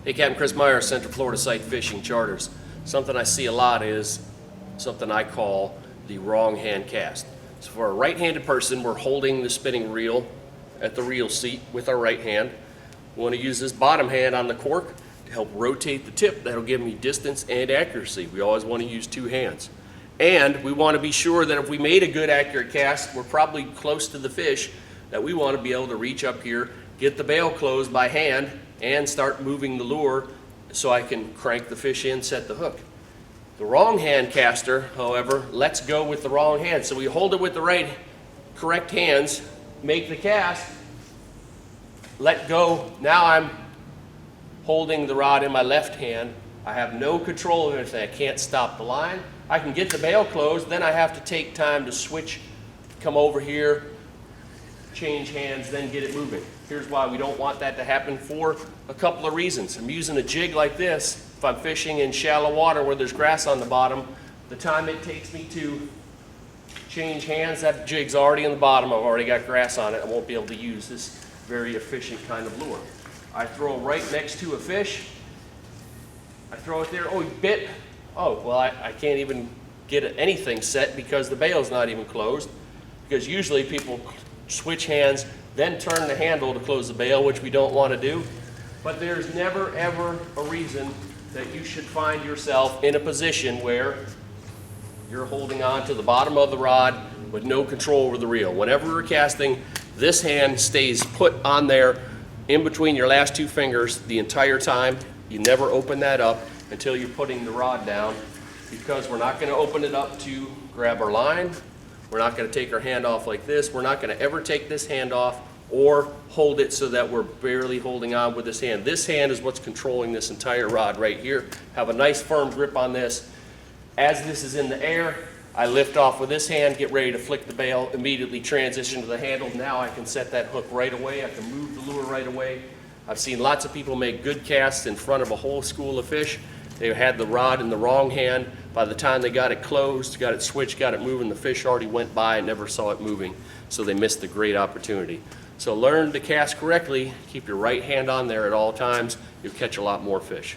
Hey, Captain Chris Meyer, Central Florida Sight Fishing Charters. Something I see a lot is something I call the wrong hand cast. So for a right-handed person, we're holding the spinning reel at the reel seat with our right hand. We want to use this bottom hand on the cork to help rotate the tip. That'll give me distance and accuracy. We always want to use two hands. And we want to be sure that if we made a good accurate cast, we're probably close to the fish, that we want to be able to reach up here, get the bail closed by hand, and start moving the lure so I can crank the fish in, set the hook. The wrong hand caster, however, lets go with the wrong hand. So we hold it with the correct hands, make the cast, let go. Now I'm holding the rod in my left hand. I have no control of anything. I can't stop the line. I can get the bail closed, then I have to take time to switch, come over here, change hands, then get it moving. Here's why we don't want that to happen for a couple of reasons. I'm using a jig like this. If I'm fishing in shallow water where there's grass on the bottom, the time it takes me to change hands, that jig's already in the bottom. I've already got grass on it. I won't be able to use this very efficient kind of lure. I throw right next to a fish. I throw it there. Oh, he bit. Oh, well, I can't even get anything set because the bail's not even closed. Because usually people switch hands, then turn the handle to close the bail, which we don't want to do. But there's never ever a reason that you should find yourself in a position where you're holding on to the bottom of the rod with no control over the reel. Whenever we're casting, this hand stays put on there in between your last two fingers the entire time. You never open that up until you're putting the rod down, because we're not going to open it up to grab our line. We're not going to take our hand off like this. We're not going to ever take this hand off or hold it so that we're barely holding on with this hand. This hand is what's controlling this entire rod right here. Have a nice firm grip on this. As this is in the air, I lift off with this hand, get ready to flick the bail, immediately transition to the handle. Now I can set that hook right away. I can move the lure right away. I've seen lots of people make good casts in front of a whole school of fish. They had the rod in the wrong hand. By the time they got it closed, got it switched, got it moving, the fish already went by and never saw it moving. So they missed a great opportunity. So learn to cast correctly. Keep your right hand on there at all times. You'll catch a lot more fish.